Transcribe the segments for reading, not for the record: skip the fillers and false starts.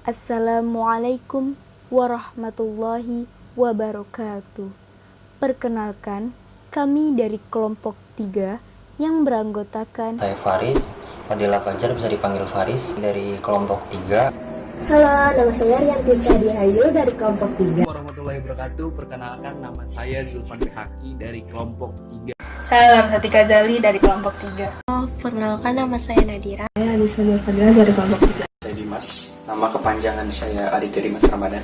Assalamualaikum warahmatullahi wabarakatuh. Perkenalkan, kami dari kelompok 3 yang beranggotakan Saya Faris, Fadila Fajar, bisa dipanggil Faris, dari kelompok 3. Halo, nama saya Riantika Dirayu dari kelompok 3. Warahmatullahi wabarakatuh. Perkenalkan, nama saya Zulfan Behaki dari kelompok 3. Saya Lamsati Ghazali dari kelompok 3. Perkenalkan, nama saya Nadira. Saya Adisa Fadila dari kelompok 3. Saya Dimas, nama kepanjangan saya Aditya Dimas Ramadan.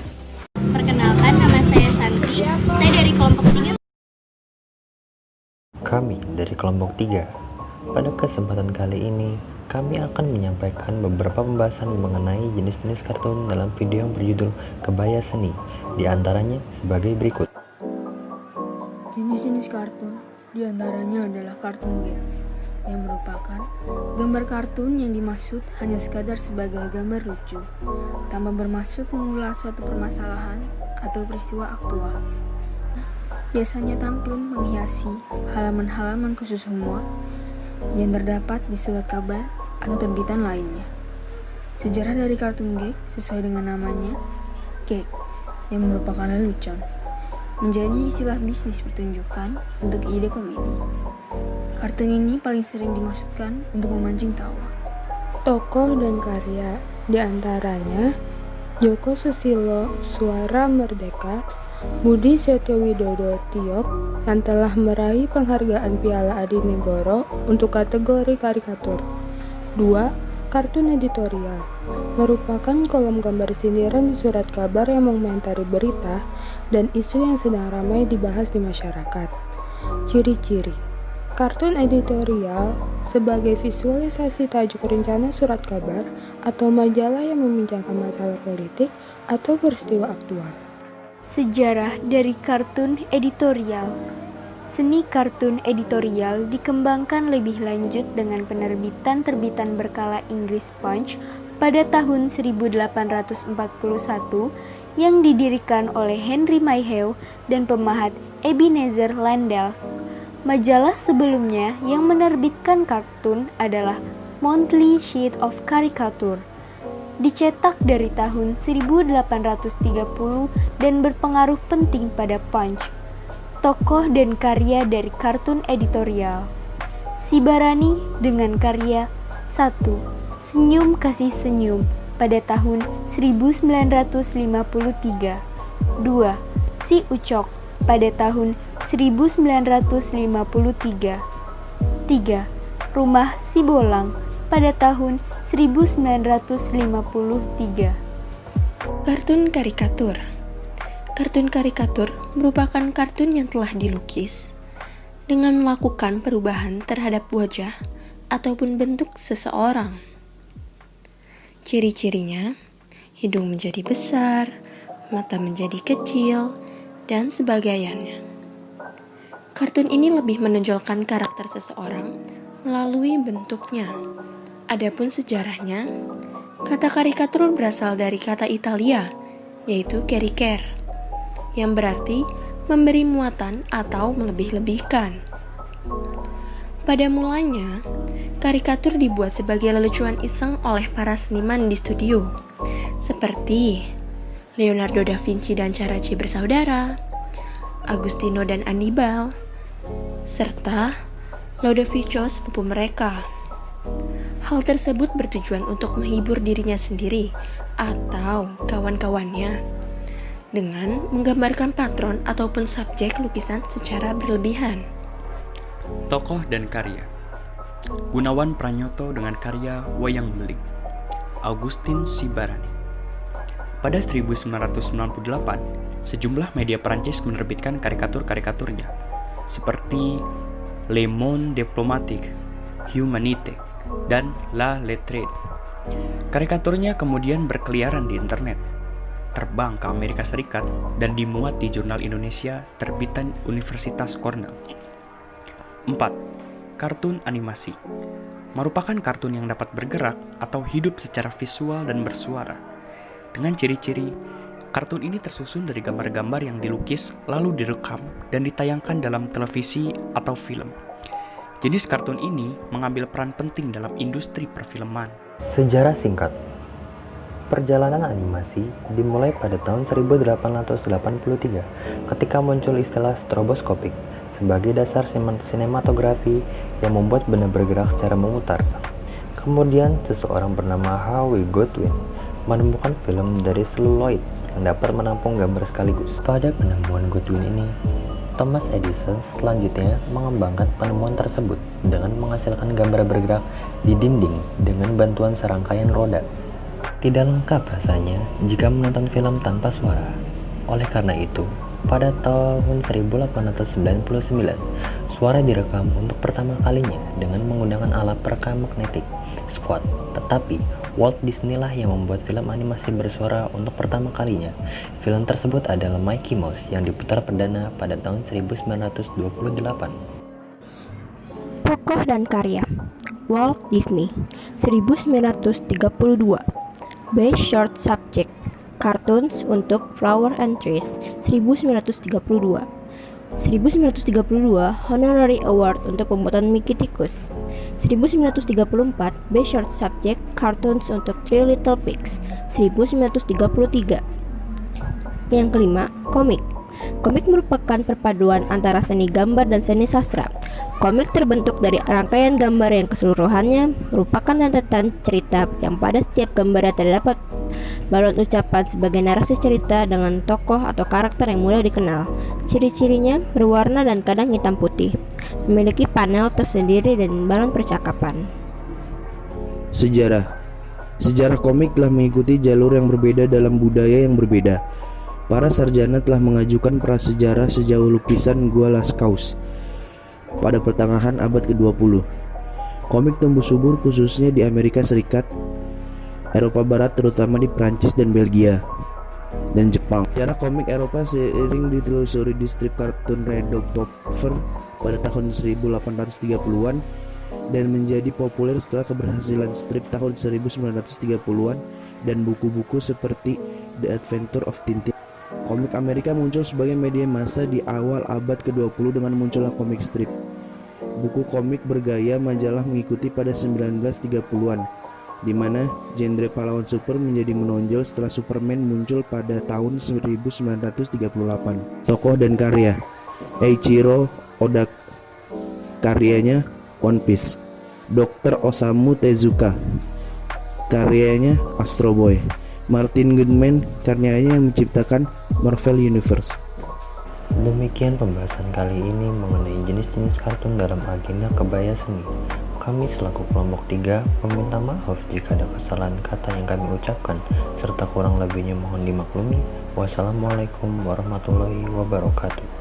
Perkenalkan, nama saya Santi. Saya dari kelompok 3. Kami dari kelompok 3. Pada kesempatan kali ini, kami akan menyampaikan beberapa pembahasan mengenai jenis-jenis kartun dalam video yang berjudul Kebaya Seni, di antaranya sebagai berikut. Jenis-jenis kartun diantaranya adalah kartun gag, yang merupakan gambar kartun yang dimaksud hanya sekadar sebagai gambar lucu, tanpa bermaksud mengulas suatu permasalahan atau peristiwa aktual. Biasanya tampil menghiasi halaman-halaman khusus humor yang terdapat di surat kabar atau terbitan lainnya. Sejarah dari kartun gag sesuai dengan namanya, gag, yang merupakan lelucon, menjadi istilah bisnis pertunjukan untuk ide komedi. Kartun ini paling sering dimaksudkan untuk memancing tawa. Tokoh dan karya diantaranya Joko Susilo Suara Merdeka, Budi Setiowidodo Tiok yang telah meraih penghargaan Piala Adi Negoro untuk kategori karikatur. 2. Kartun editorial merupakan kolom gambar sindiran di surat kabar yang mengomentari berita dan isu yang sedang ramai dibahas di masyarakat. Ciri-ciri kartun editorial sebagai visualisasi tajuk rencana surat kabar atau majalah yang membincangkan masalah politik atau peristiwa aktual. sejarah dari kartun editorial. Seni kartun editorial dikembangkan lebih lanjut dengan penerbitan terbitan berkala Inggris Punch pada tahun 1841 yang didirikan oleh Henry Mayhew dan pemahat Ebenezer Landels. Majalah sebelumnya yang menerbitkan kartun adalah Monthly Sheet of Caricature, dicetak dari tahun 1830 dan berpengaruh penting pada Punch. Tokoh dan karya dari kartun editorial. Sibarani dengan karya 1. Senyum Kasih Senyum pada tahun 1953. 2. Si Ucok pada tahun 1953. 3. Rumah Si Bolang pada tahun 1953. Kartun karikatur. Kartun karikatur merupakan kartun yang telah dilukis dengan melakukan perubahan terhadap wajah ataupun bentuk seseorang. Ciri-cirinya, hidung menjadi besar, mata menjadi kecil, dan sebagainya. Kartun ini lebih menonjolkan karakter seseorang melalui bentuknya. Adapun sejarahnya, kata karikatur berasal dari kata Italia, yaitu caricare, yang berarti memberi muatan atau melebih-lebihkan. Pada mulanya, karikatur dibuat sebagai lelucon iseng oleh para seniman di studio, seperti Leonardo da Vinci dan Carracci bersaudara, Agustino dan Annibal, serta Lodovico sepupu mereka. Hal tersebut bertujuan untuk menghibur dirinya sendiri atau kawan-kawannya dengan menggambarkan patron ataupun subjek lukisan secara berlebihan. Tokoh dan karya. Gunawan Pranyoto dengan karya Wayang Beling. Augustin Sibarani. Pada 1998, sejumlah media Prancis menerbitkan karikatur-karikaturnya, seperti Le Monde Diplomatique, Humanité, dan La Lettre. Karikaturnya kemudian berkeliaran di internet, terbang ke Amerika Serikat, dan dimuat di jurnal Indonesia terbitan Universitas Cornell. 4. Kartun animasi merupakan kartun yang dapat bergerak atau hidup secara visual dan bersuara. Dengan ciri-ciri, kartun ini tersusun dari gambar-gambar yang dilukis lalu direkam dan ditayangkan dalam televisi atau film. Jenis kartun ini mengambil peran penting dalam industri perfilman. Sejarah singkat. Perjalanan animasi dimulai pada tahun 1883 ketika muncul istilah stroboskopik sebagai dasar sinematografi yang membuat benda bergerak secara memutar. Kemudian seseorang bernama H.W. Godwin menemukan film dari seluloid yang dapat menampung gambar sekaligus. Pada penemuan Godwin ini, Thomas Edison selanjutnya mengembangkan penemuan tersebut dengan menghasilkan gambar bergerak di dinding dengan bantuan serangkaian roda. Tidak lengkap rasanya jika menonton film tanpa suara. Oleh karena itu, pada tahun 1899, suara direkam untuk pertama kalinya dengan menggunakan alat perekam magnetik, squat. Tetapi, Walt Disney lah yang membuat film animasi bersuara untuk pertama kalinya. Film tersebut adalah Mickey Mouse yang diputar perdana pada tahun 1928. Tokoh dan karya Walt Disney 1932. Best Short Subject Cartoons untuk Flower and Trees 1932. 1932 Honorary Award untuk pembuatan Mickey Tikus. 1934 Best Short Subject Cartoons untuk Three Little Pigs. 1933. Yang kelima, komik. Komik merupakan perpaduan antara seni gambar dan seni sastra. Komik terbentuk dari rangkaian gambar yang keseluruhannya merupakan rentetan cerita yang pada setiap gambarnya terdapat balon ucapan sebagai narasi cerita dengan tokoh atau karakter yang mudah dikenal. Ciri-cirinya berwarna dan kadang hitam putih, memiliki panel tersendiri dan balon percakapan. Sejarah komik telah mengikuti jalur yang berbeda dalam budaya yang berbeda. Para sarjana telah mengajukan prasejarah sejauh lukisan Gua Lascaux pada pertengahan abad ke-20. Komik tumbuh subur khususnya di Amerika Serikat, Eropa Barat terutama di Prancis dan Belgia, dan Jepang. Sejarah komik Eropa seiring ditelusuri di strip kartun Redoltopher pada tahun 1830-an dan menjadi populer setelah keberhasilan strip tahun 1930-an dan buku-buku seperti The Adventure of Tintin. Komik Amerika muncul sebagai media massa di awal abad ke-20 dengan munculnya komik strip. Buku komik bergaya majalah mengikuti pada 1930-an, di mana genre pahlawan super menjadi menonjol setelah Superman muncul pada tahun 1938. Tokoh dan karya Eiichiro Oda, karyanya One Piece. Dr. Osamu Tezuka, karyanya Astro Boy. Martin Goodman, karyanya yang menciptakan Marvel Universe. Demikian pembahasan kali ini mengenai jenis-jenis kartun dalam agenda kebaya seni. Kami selaku kelompok 3 meminta maaf jika ada kesalahan kata yang kami ucapkan, serta kurang lebihnya mohon dimaklumi. Wassalamualaikum warahmatullahi wabarakatuh.